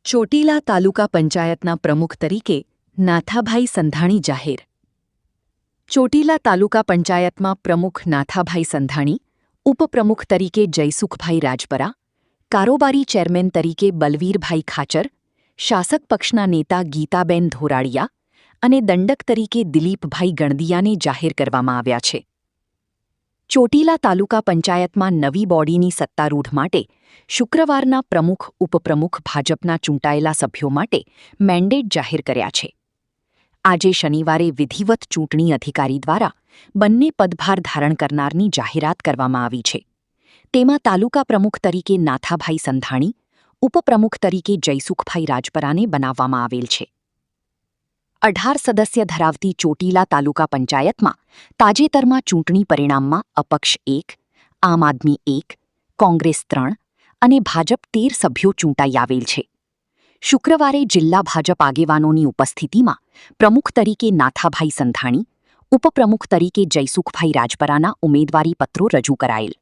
ચોટીલા તાલુકા પંચાયતના પ્રમુખ તરીકે નાથાભાઈ સંધાણી જાહેર. ચોટીલા તાલુકા પંચાયતમાં પ્રમુખ નાથાભાઈ સંધાણી, ઉપપ્રમુખ તરીકે જયસુખભાઈ રાજપરા, કારોબારી ચેરમેન તરીકે બલવીરભાઈ ખાચર, શાસક પક્ષના નેતા ગીતાબેન ધોરાડિયા અને દંડક તરીકે દિલીપભાઈ ગણદિયાને જાહેર કરવામાં આવ્યા છે. ચોટીલા તાલુકા પંચાયતમાં નવી બોડીની સત્તારૂઢ માટે શુક્રવારના પ્રમુખ ઉપપ્રમુખ ભાજપના ચૂંટાયેલા સભ્યો માટે મેન્ડેટ જાહેર કર્યા છે. આજે શનિવારે વિધિવત ચૂંટણી અધિકારી દ્વારા બંને પદભાર ધારણ કરનારની જાહેરાત કરવામાં આવી છે. તેમાં તાલુકા પ્રમુખ તરીકે નાથાભાઈ સંધાણી, ઉપપ્રમુખ તરીકે જયસુખભાઈ રાજપરાને બનાવવામાં આવેલ છે. 18 સદસ્ય ધરાવતી ચોટીલા તાલુકા પંચાયતમાં તાજેતરમાં ચૂંટણી પરિણામમાં અપક્ષ 1, આમ આદમી 1, કોંગ્રેસ 3 અને ભાજપ 13 સભ્યો ચૂંટાઈ આવેલ છે. શુક્રવારે જિલ્લા ભાજપ આગેવાનોની ઉપસ્થિતિમાં પ્રમુખ તરીકે નાથાભાઈ સંધાણી, ઉપપ્રમુખ તરીકે જયસુખભાઈ રાજપરાના ઉમેદવારી પત્રો રજૂ કરાયેલ.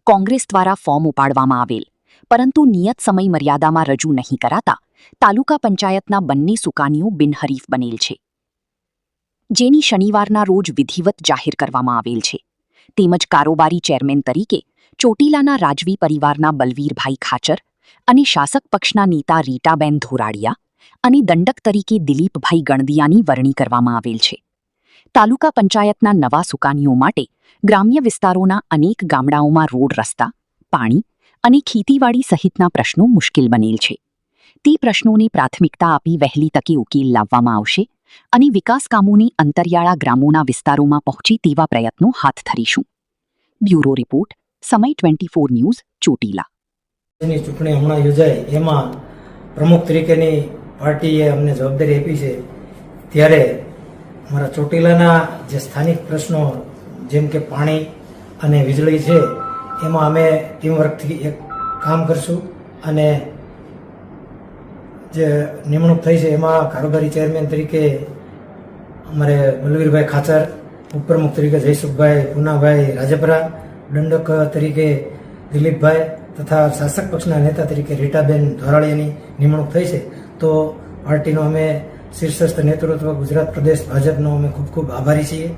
કોંગ્રેસ દ્વારા ફોર્મ ઉપાડવામાં આવેલ, પરંતુ નિયત સમય મર્યાદામાં રજૂ નહીં કરાતા તાલુકા પંચાયતના બંને સુકાનીઓ બિનહરીફ બનેલ છે, જેની શનિવારના રોજ વિધિવત જાહેર કરવામાં આવેલ છે. તેમજ કારોબારી ચેરમેન તરીકે ચોટીલાના રાજવી પરિવારના બલવીરભાઈ ખાચર અને શાસક પક્ષના નેતા રીટાબેન ધોરાડિયા અને દંડક તરીકે દિલીપભાઈ ગણદિયાની વરણી કરવામાં આવેલ છે. તાલુકા પંચાયતના નવા સુકાનીઓ માટે ગ્રામ્ય વિસ્તારોના અનેક ગામડાઓમાં રોડ રસ્તા, પાણી અને ખેતીવાડી સહિતના પ્રશ્નો મુશ્કેલ બનેલ છે. તે પ્રશ્નોને પ્રાથમિકતા આપી વહેલી તકે ઉકેલ લાવવામાં આવશે અને વિકાસ કામોની અંતરિયાળા ગ્રામોના વિસ્તારોમાં પહોંચે તેવા પ્રયત્નો હાથ ધરીશું. બ્યુરો રિપોર્ટ, સમય 24 ન્યૂઝ, ચોટીલા. ચૂંટણી હમણાં યોજાઈ એમાં પ્રમુખ તરીકેની પાર્ટીએ અમને જવાબદારી આપી છે, ત્યારે અમારા ચોટીલાના જે સ્થાનિક પ્રશ્નો જેમ કે પાણી અને વીજળી છે એમાં અમે ટીમવર્કથી એક કામ કરશું. અને જે નિમણૂક થઈ છે એમાં કારોબારી ચેરમેન તરીકે અમારે બલવીરભાઈ ખાચર, ઉપપ્રમુખ તરીકે જયસુખભાઈ પૂનાભાઈ રાજપરા, દંડક તરીકે દિલીપભાઈ તથા શાસક પક્ષના નેતા તરીકે રીટાબેન ધોરાડિયાની નિમણૂક થઈ છે. તો પાર્ટીનો અમે શીર્ષસ્થ નેતૃત્વ ગુજરાત પ્રદેશ ભાજપનો અમે ખૂબ ખૂબ આભારી છીએ.